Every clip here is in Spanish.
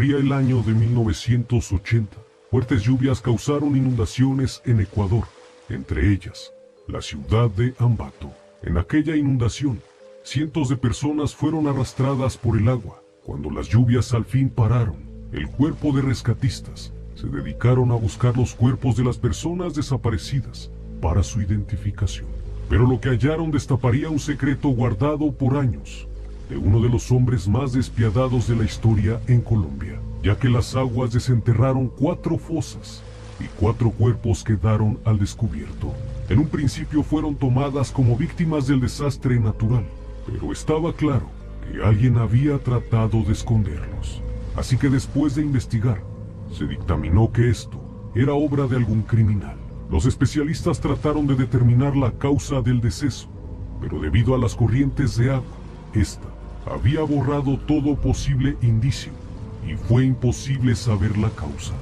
Corría el año de 1980. Fuertes lluvias causaron inundaciones en Ecuador, entre ellas la ciudad de Ambato. En aquella inundación, cientos de personas fueron arrastradas por el agua. Cuando las lluvias al fin pararon, el cuerpo de rescatistas se dedicaron a buscar los cuerpos de las personas desaparecidas para su identificación. Pero lo que hallaron destaparía un secreto guardado por años de uno de los hombres más despiadados de la historia en Colombia, ya que las aguas desenterraron 4 fosas y 4 cuerpos quedaron al descubierto. En un principio fueron tomadas como víctimas del desastre natural, pero estaba claro que alguien había tratado de esconderlos. Así que después de investigar, se dictaminó que esto era obra de algún criminal. Los especialistas trataron de determinar la causa del deceso, pero debido a las corrientes de agua, esta había borrado todo posible indicio y fue imposible saber la causa.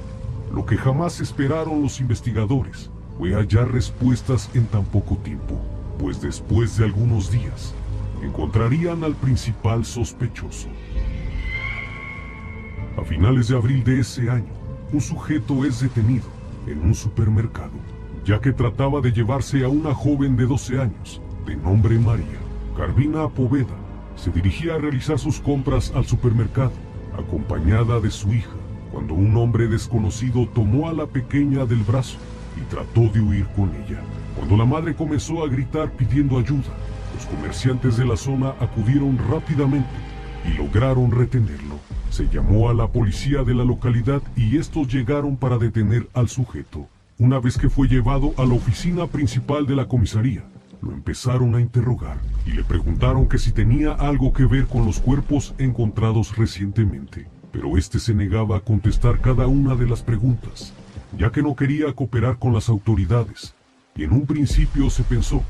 Lo que jamás esperaron los investigadores fue hallar respuestas en tan poco tiempo, pues después de algunos días encontrarían al principal sospechoso. A finales de abril de ese año, un sujeto es detenido en un supermercado, ya que trataba de llevarse a una joven de 12 años, de nombre María. Carvina Poveda se dirigía a realizar sus compras al supermercado, acompañada de su hija, cuando un hombre desconocido tomó a la pequeña del brazo y trató de huir con ella. Cuando la madre comenzó a gritar pidiendo ayuda, los comerciantes de la zona acudieron rápidamente y lograron retenerlo. Se llamó a la policía de la localidad y estos llegaron para detener al sujeto. Una vez que fue llevado a la oficina principal de la comisaría, lo empezaron a interrogar y le preguntaron que si tenía algo que ver con los cuerpos encontrados recientemente. Pero este se negaba a contestar cada una de las preguntas, ya que no quería cooperar con las autoridades. Y en un principio se pensó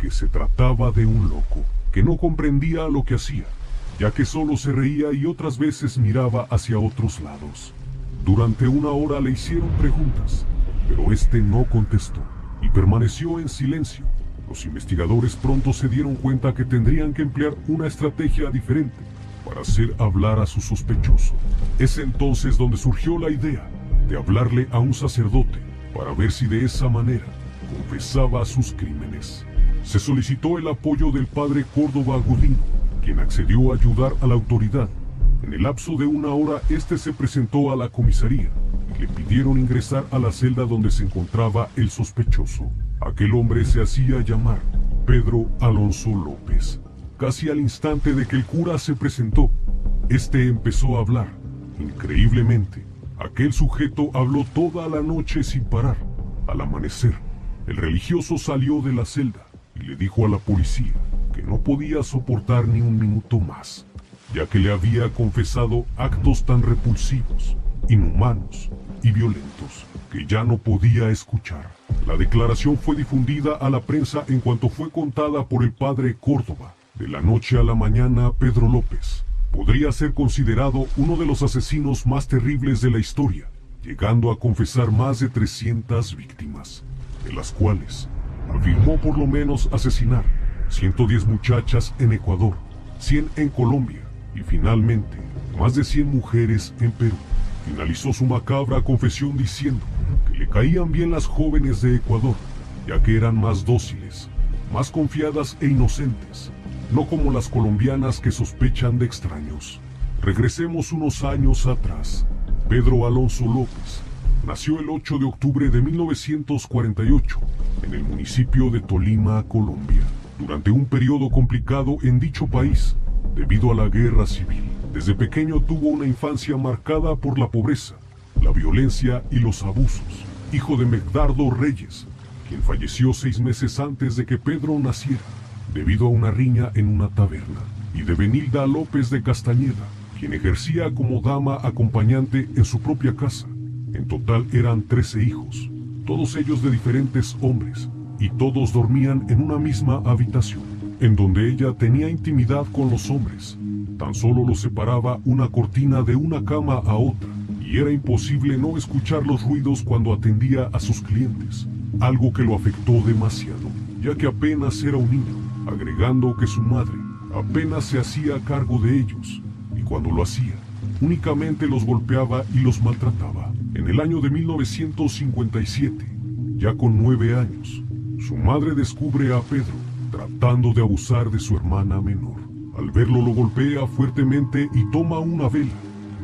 que se trataba de un loco, que no comprendía lo que hacía, ya que solo se reía y otras veces miraba hacia otros lados. Durante una hora le hicieron preguntas, pero este no contestó y permaneció en silencio. Los investigadores pronto se dieron cuenta que tendrían que emplear una estrategia diferente para hacer hablar a su sospechoso. Es entonces donde surgió la idea de hablarle a un sacerdote para ver si de esa manera confesaba sus crímenes. Se solicitó el apoyo del padre Córdoba Godino, quien accedió a ayudar a la autoridad. En el lapso de una hora, este se presentó a la comisaría y le pidieron ingresar a la celda donde se encontraba el sospechoso. Aquel hombre se hacía llamar Pedro Alonso López. Casi al instante de que el cura se presentó, este empezó a hablar. Increíblemente, aquel sujeto habló toda la noche sin parar. Al amanecer, el religioso salió de la celda y le dijo a la policía que no podía soportar ni un minuto más, ya que le había confesado actos tan repulsivos, inhumanos y violentos que ya no podía escuchar. La declaración fue difundida a la prensa en cuanto fue contada por el padre Córdoba. De la noche a la mañana, Pedro López podría ser considerado uno de los asesinos más terribles de la historia, llegando a confesar más de 300 víctimas, de las cuales afirmó por lo menos asesinar 110 muchachas en Ecuador, 100 en Colombia y finalmente más de 100 mujeres en Perú. Finalizó su macabra confesión diciendo que le caían bien las jóvenes de Ecuador, ya que eran más dóciles, más confiadas e inocentes, no como las colombianas que sospechan de extraños. Regresemos unos años atrás. Pedro Alonso López nació el 8 de octubre de 1948 en el municipio de Tolima, Colombia, durante un periodo complicado en dicho país debido a la guerra civil. Desde pequeño tuvo una infancia marcada por la pobreza, la violencia y los abusos. Hijo de Megdardo Reyes, quien falleció 6 meses antes de que Pedro naciera, debido a una riña en una taberna, y de Benilda López de Castañeda, quien ejercía como dama acompañante en su propia casa. En total eran 13 hijos, todos ellos de diferentes hombres, y todos dormían en una misma habitación, en donde ella tenía intimidad con los hombres. Tan solo los separaba una cortina de una cama a otra, y era imposible no escuchar los ruidos cuando atendía a sus clientes, algo que lo afectó demasiado, ya que apenas era un niño, agregando que su madre apenas se hacía cargo de ellos, y cuando lo hacía, únicamente los golpeaba y los maltrataba. En el año de 1957, ya con 9 años, su madre descubre a Pedro tratando de abusar de su hermana menor. Al verlo lo golpea fuertemente y toma una vela.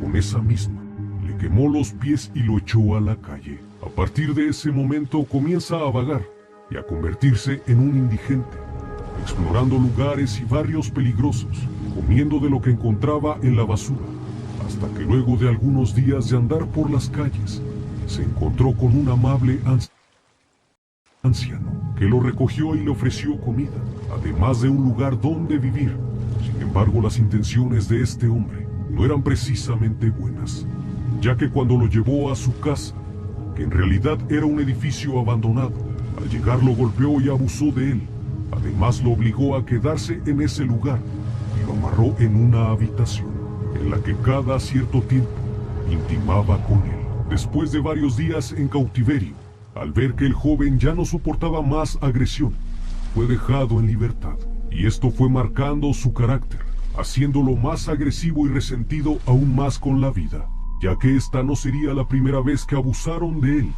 Con esa misma, le quemó los pies y lo echó a la calle. A partir de ese momento comienza a vagar y a convertirse en un indigente, explorando lugares y barrios peligrosos, comiendo de lo que encontraba en la basura, hasta que luego de algunos días de andar por las calles, se encontró con un amable anciano que lo recogió y le ofreció comida, además de un lugar donde vivir. Sin embargo, las intenciones de este hombre no eran precisamente buenas, ya que cuando lo llevó a su casa, que en realidad era un edificio abandonado, al llegar lo golpeó y abusó de él. Además lo obligó a quedarse en ese lugar y lo amarró en una habitación en la que cada cierto tiempo intimaba con él. Después de varios días en cautiverio, al ver que el joven ya no soportaba más agresión, fue dejado en libertad, y esto fue marcando su carácter, haciéndolo más agresivo y resentido aún más con la vida, ya que esta no sería la primera vez que abusaron de él.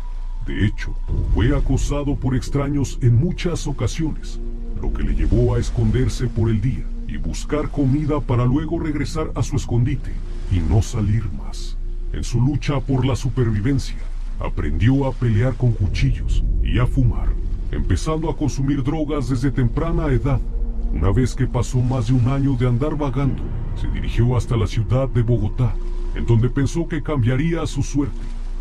De hecho, fue acosado por extraños en muchas ocasiones, lo que le llevó a esconderse por el día y buscar comida para luego regresar a su escondite y no salir más. En su lucha por la supervivencia, aprendió a pelear con cuchillos y a fumar, empezando a consumir drogas desde temprana edad. Una vez que pasó más de un año de andar vagando, se dirigió hasta la ciudad de Bogotá, en donde pensó que cambiaría su suerte,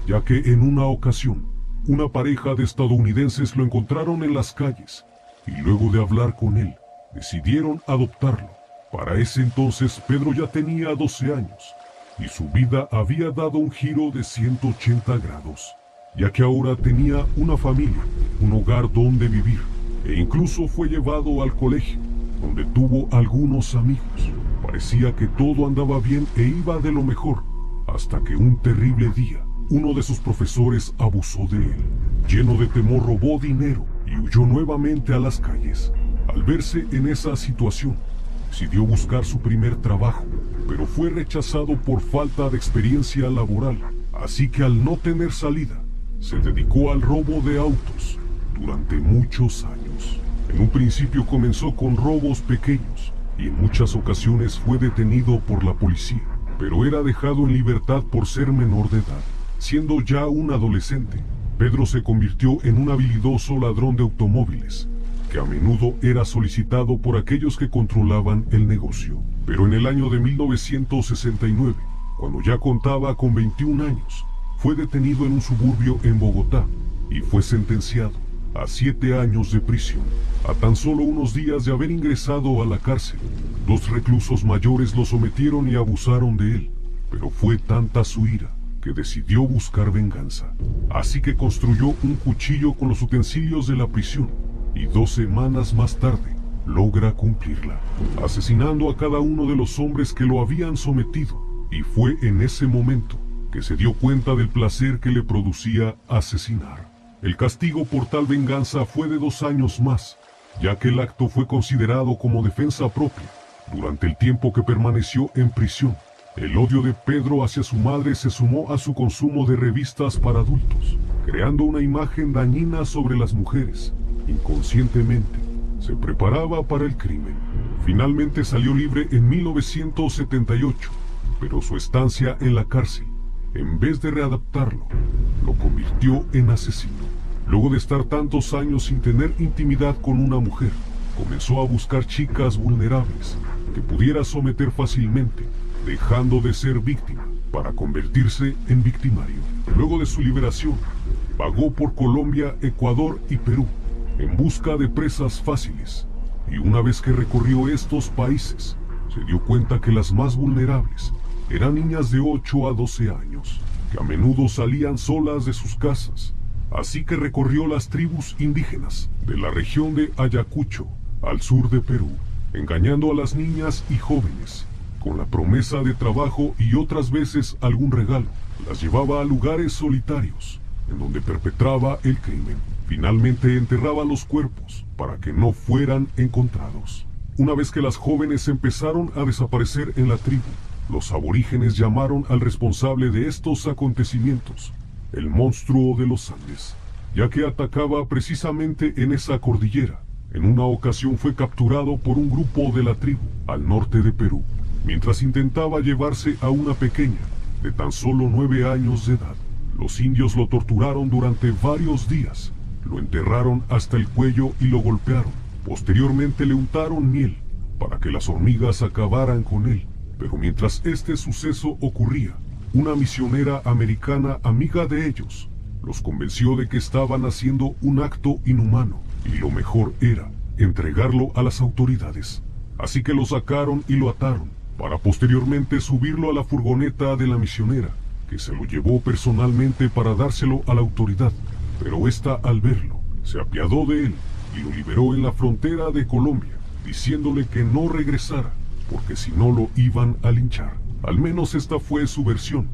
ya que en una ocasión, una pareja de estadounidenses lo encontraron en las calles, y luego de hablar con él, decidieron adoptarlo. Para ese entonces, Pedro ya tenía 12 años, y su vida había dado un giro de 180 grados, ya que ahora tenía una familia, un hogar donde vivir, e incluso fue llevado al colegio, donde tuvo algunos amigos. Parecía que todo andaba bien e iba de lo mejor, hasta que un terrible día, uno de sus profesores abusó de él. Lleno de temor robó dinero y huyó nuevamente a las calles. Al verse en esa situación, decidió buscar su primer trabajo, pero fue rechazado por falta de experiencia laboral. Así que al no tener salida, se dedicó al robo de autos durante muchos años. En un principio comenzó con robos pequeños y en muchas ocasiones fue detenido por la policía, pero era dejado en libertad por ser menor de edad. Siendo ya un adolescente, Pedro se convirtió en un habilidoso ladrón de automóviles, que a menudo era solicitado por aquellos que controlaban el negocio. Pero en el año de 1969, cuando ya contaba con 21 años, fue detenido en un suburbio en Bogotá y fue sentenciado a 7 años de prisión. A tan solo unos días de haber ingresado a la cárcel, 2 reclusos mayores lo sometieron y abusaron de él, pero fue tanta su ira que decidió buscar venganza. Así que construyó un cuchillo con los utensilios de la prisión y 2 semanas más tarde logra cumplirla, asesinando a cada uno de los hombres que lo habían sometido. Y fue en ese momento que se dio cuenta del placer que le producía asesinar. El castigo por tal venganza fue de 2 años más, ya que el acto fue considerado como defensa propia durante el tiempo que permaneció en prisión. El odio de Pedro hacia su madre se sumó a su consumo de revistas para adultos, creando una imagen dañina sobre las mujeres. Inconscientemente, se preparaba para el crimen. Finalmente salió libre en 1978, pero su estancia en la cárcel, en vez de readaptarlo, lo convirtió en asesino. Luego de estar tantos años sin tener intimidad con una mujer, comenzó a buscar chicas vulnerables que pudiera someter fácilmente, dejando de ser víctima para convertirse en victimario. Luego de su liberación, vagó por Colombia, Ecuador y Perú en busca de presas fáciles, y una vez que recorrió estos países, se dio cuenta que las más vulnerables eran niñas de 8 a 12 años, que a menudo salían solas de sus casas. Así que recorrió las tribus indígenas de la región de Ayacucho, al sur de Perú, engañando a las niñas y jóvenes con la promesa de trabajo y otras veces algún regalo. Las llevaba a lugares solitarios, en donde perpetraba el crimen. Finalmente enterraba los cuerpos para que no fueran encontrados. Una vez que las jóvenes empezaron a desaparecer en la tribu, Los aborígenes llamaron al responsable de estos acontecimientos el monstruo de los Andes, ya que atacaba precisamente en esa cordillera. En una ocasión fue capturado por un grupo de la tribu al norte de Perú, mientras intentaba llevarse a una pequeña de tan solo 9 años de edad. Los indios lo torturaron durante varios días, lo enterraron hasta el cuello y lo golpearon. Posteriormente le untaron miel para que las hormigas acabaran con él. Pero mientras este suceso ocurría, una misionera americana amiga de ellos los convenció de que estaban haciendo un acto inhumano y lo mejor era entregarlo a las autoridades. Así que lo sacaron y lo ataron, para posteriormente subirlo a la furgoneta de la misionera, que se lo llevó personalmente para dárselo a la autoridad. Pero esta, al verlo, se apiadó de él y lo liberó en la frontera de Colombia, diciéndole que no regresara, porque si no lo iban a linchar. Al menos esta fue su versión,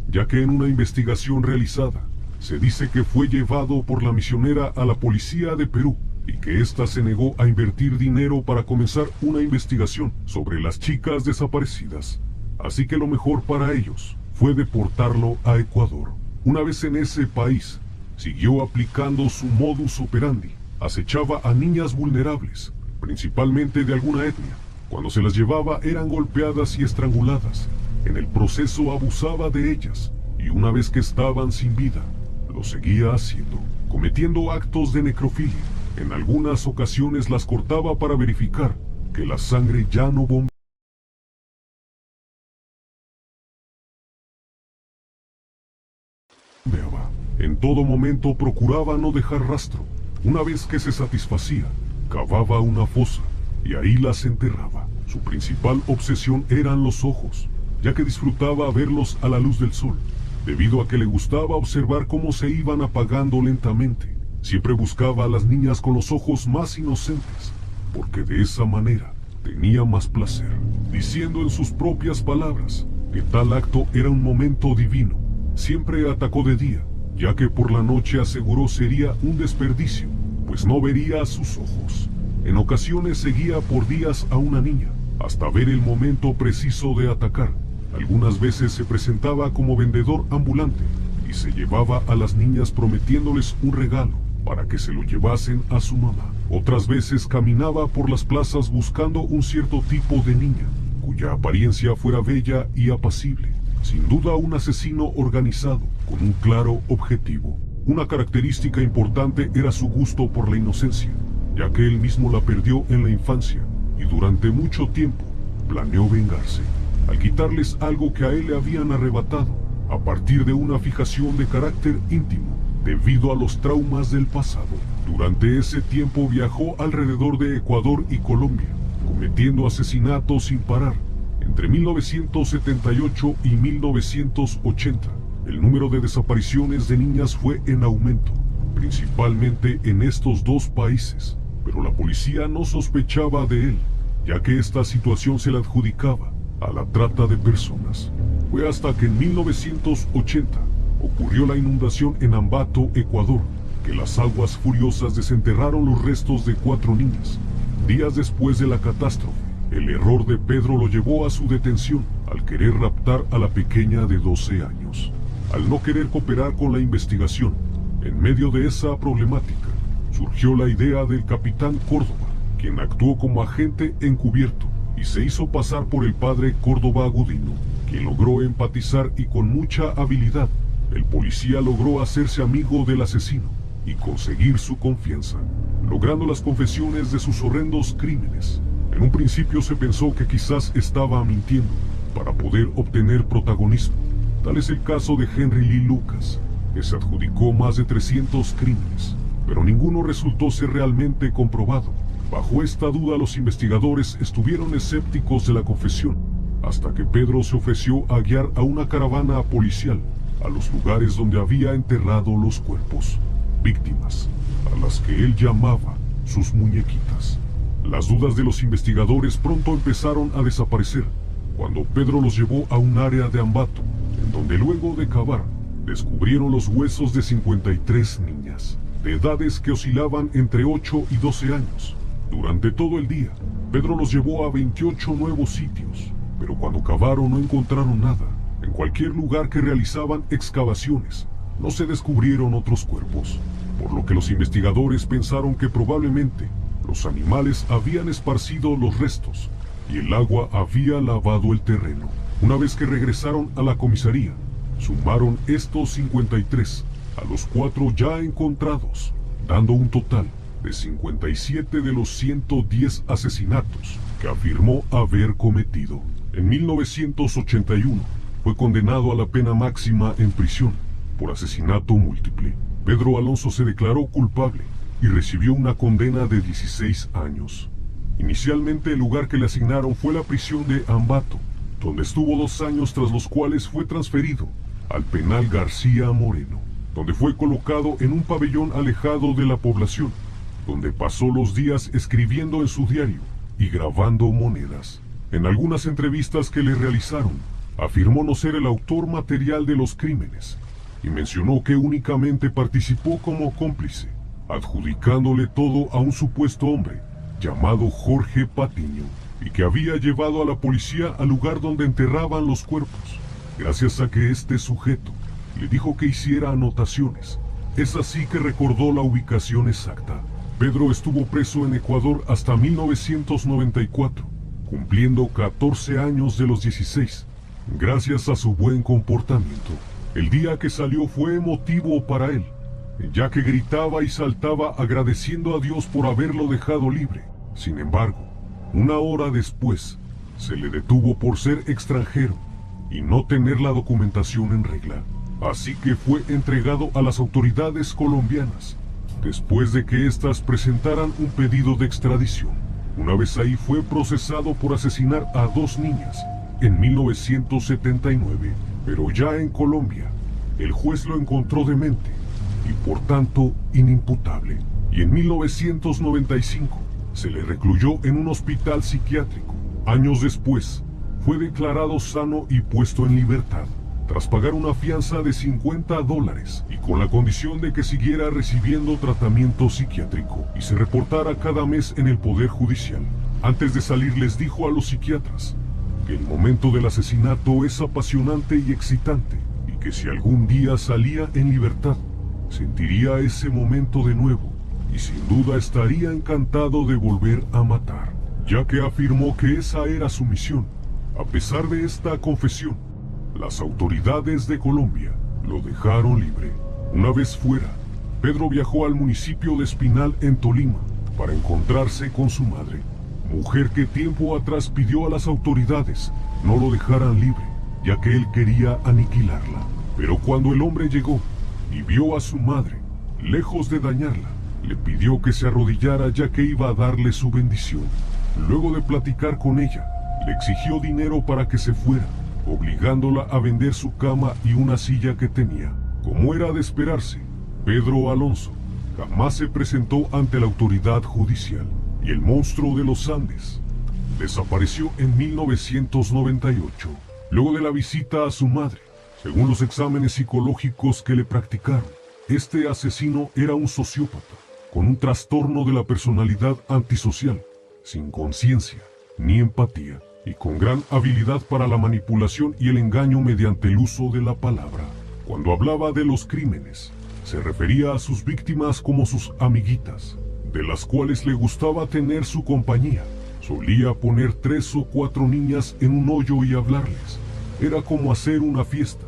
ya que en una investigación realizada, se dice que fue llevado por la misionera a la policía de Perú y que ésta se negó a invertir dinero para comenzar una investigación sobre las chicas desaparecidas. Así que lo mejor para ellos fue deportarlo a Ecuador. Una vez en ese país, siguió aplicando su modus operandi. Acechaba a niñas vulnerables, principalmente de alguna etnia. Cuando se las llevaba eran golpeadas y estranguladas. En el proceso abusaba de ellas, y una vez que estaban sin vida, lo seguía haciendo, cometiendo actos de necrofilia. En algunas ocasiones las cortaba para verificar que la sangre ya no bombeaba. En todo momento procuraba no dejar rastro. Una vez que se satisfacía, cavaba una fosa y ahí las enterraba. Su principal obsesión eran los ojos, ya que disfrutaba verlos a la luz del sol, debido a que le gustaba observar cómo se iban apagando lentamente. Siempre buscaba a las niñas con los ojos más inocentes, porque de esa manera tenía más placer, diciendo en sus propias palabras que tal acto era un momento divino. Siempre atacó de día, ya que por la noche aseguró sería un desperdicio, pues no vería a sus ojos. En ocasiones seguía por días a una niña, hasta ver el momento preciso de atacar. Algunas veces se presentaba como vendedor ambulante y se llevaba a las niñas prometiéndoles un regalo para que se lo llevasen a su mamá. Otras veces caminaba por las plazas buscando un cierto tipo de niña, cuya apariencia fuera bella y apacible. Sin duda un asesino organizado, con un claro objetivo. Una característica importante era su gusto por la inocencia, ya que él mismo la perdió en la infancia, y durante mucho tiempo planeó vengarse, al quitarles algo que a él le habían arrebatado, a partir de una fijación de carácter íntimo, debido a los traumas del pasado. Durante ese tiempo viajó alrededor de Ecuador y Colombia, cometiendo asesinatos sin parar. Entre 1978 y 1980, el número de desapariciones de niñas fue en aumento, principalmente en estos dos países, pero la policía no sospechaba de él, ya que esta situación se la adjudicaba a la trata de personas. Fue hasta que en 1980 ocurrió la inundación en Ambato, Ecuador, que las aguas furiosas desenterraron los restos de 4 niñas. Días después de la catástrofe, el error de Pedro lo llevó a su detención al querer raptar a la pequeña de 12 años. Al no querer cooperar con la investigación, en medio de esa problemática, surgió la idea del capitán Córdoba, quien actuó como agente encubierto y se hizo pasar por el padre Córdoba Agudino, quien logró empatizar y con mucha habilidad, el policía logró hacerse amigo del asesino y conseguir su confianza, logrando las confesiones de sus horrendos crímenes. En un principio se pensó que quizás estaba mintiendo para poder obtener protagonismo. Tal es el caso de Henry Lee Lucas, que se adjudicó más de 300 crímenes, pero ninguno resultó ser realmente comprobado. Bajo esta duda los investigadores estuvieron escépticos de la confesión, hasta que Pedro se ofreció a guiar a una caravana policial a los lugares donde había enterrado los cuerpos, víctimas, a las que él llamaba sus muñequitas. Las dudas de los investigadores pronto empezaron a desaparecer cuando Pedro los llevó a un área de Ambato, en donde luego de cavar, descubrieron los huesos de 53 niñas, de edades que oscilaban entre 8 y 12 años. Durante todo el día, Pedro los llevó a 28 nuevos sitios, pero cuando cavaron no encontraron nada. En cualquier lugar que realizaban excavaciones, no se descubrieron otros cuerpos, por lo que los investigadores pensaron que probablemente los animales habían esparcido los restos y el agua había lavado el terreno. Una vez que regresaron a la comisaría, sumaron estos 53 a los 4 ya encontrados, dando un total de 57 de los 110 asesinatos que afirmó haber cometido. En 1981 fue condenado a la pena máxima en prisión por asesinato múltiple. Pedro Alonso se declaró culpable y recibió una condena de 16 años. Inicialmente el lugar que le asignaron fue la prisión de Ambato, donde estuvo 2 años, tras los cuales fue transferido al penal García Moreno, donde fue colocado en un pabellón alejado de la población, donde pasó los días escribiendo en su diario y grabando monedas. En algunas entrevistas que le realizaron, afirmó no ser el autor material de los crímenes y mencionó que únicamente participó como cómplice, adjudicándole todo a un supuesto hombre llamado Jorge Patiño, y que había llevado a la policía al lugar donde enterraban los cuerpos, gracias a que este sujeto le dijo que hiciera anotaciones. Es así que recordó la ubicación exacta. Pedro estuvo preso en Ecuador hasta 1994, cumpliendo 14 años de los 16, gracias a su buen comportamiento. El día que salió fue emotivo para él, ya que gritaba y saltaba agradeciendo a Dios por haberlo dejado libre. Sin embargo, una hora después, se le detuvo por ser extranjero y no tener la documentación en regla. Así que fue entregado a las autoridades colombianas, después de que éstas presentaran un pedido de extradición. Una vez ahí fue procesado por asesinar a 2 niñas en 1979, pero ya en Colombia, el juez lo encontró demente y por tanto inimputable. Y en 1995 se le recluyó en un hospital psiquiátrico. Años después, fue declarado sano y puesto en libertad, tras pagar una fianza de $50 y con la condición de que siguiera recibiendo tratamiento psiquiátrico y se reportara cada mes en el Poder Judicial. Antes de salir les dijo a los psiquiatras que el momento del asesinato es apasionante y excitante, y que si algún día salía en libertad, sentiría ese momento de nuevo y sin duda estaría encantado de volver a matar, ya que afirmó que esa era su misión. A pesar de esta confesión, las autoridades de Colombia lo dejaron libre. Una vez fuera, Pedro viajó al municipio de Espinal en Tolima para encontrarse con su madre, mujer que tiempo atrás pidió a las autoridades no lo dejaran libre, ya que él quería aniquilarla. Pero cuando el hombre llegó y vio a su madre, lejos de dañarla, le pidió que se arrodillara ya que iba a darle su bendición. Luego de platicar con ella, le exigió dinero para que se fuera, obligándola a vender su cama y una silla que tenía. Como era de esperarse, Pedro Alonso jamás se presentó ante la autoridad judicial y el monstruo de los Andes desapareció en 1998. Luego de la visita a su madre, según los exámenes psicológicos que le practicaron, este asesino era un sociópata con un trastorno de la personalidad antisocial, sin conciencia ni empatía, y con gran habilidad para la manipulación y el engaño mediante el uso de la palabra. Cuando hablaba de los crímenes, se refería a sus víctimas como sus amiguitas, de las cuales le gustaba tener su compañía. Solía poner 3 o 4 niñas en un hoyo y hablarles. Era como hacer una fiesta,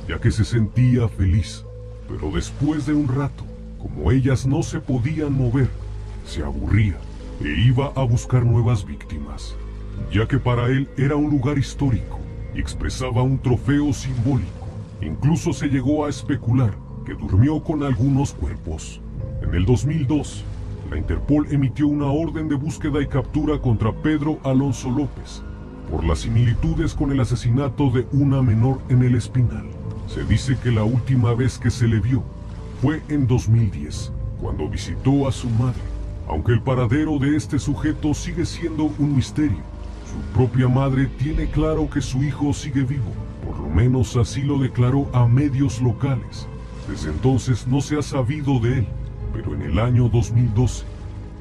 ya que se sentía feliz. Pero después de un rato, como ellas no se podían mover, se aburría e iba a buscar nuevas víctimas, ya que para él era un lugar histórico y expresaba un trofeo simbólico. Incluso se llegó a especular que durmió con algunos cuerpos. En el 2002, la Interpol emitió una orden de búsqueda y captura contra Pedro Alonso López por las similitudes con el asesinato de una menor en el Espinal. Se dice que la última vez que se le vio fue en 2010, cuando visitó a su madre, aunque el paradero de este sujeto sigue siendo un misterio. Su propia madre tiene claro que su hijo sigue vivo, por lo menos así lo declaró a medios locales. Desde entonces no se ha sabido de él, pero en el año 2012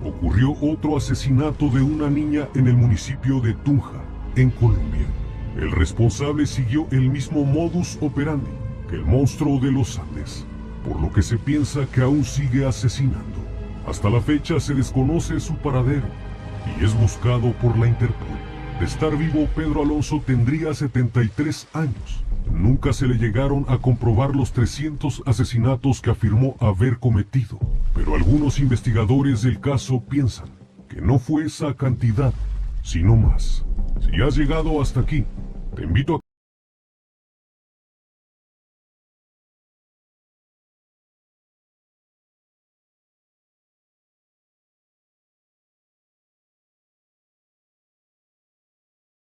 ocurrió otro asesinato de una niña en el municipio de Tunja, en Colombia. El responsable siguió el mismo modus operandi que el monstruo de los Andes, por lo que se piensa que aún sigue asesinando. Hasta la fecha se desconoce su paradero y es buscado por la Interpol. De estar vivo, Pedro Alonso tendría 73 años. Nunca se le llegaron a comprobar los 300 asesinatos que afirmó haber cometido, pero algunos investigadores del caso piensan que no fue esa cantidad, sino más. Si has llegado hasta aquí, te invito a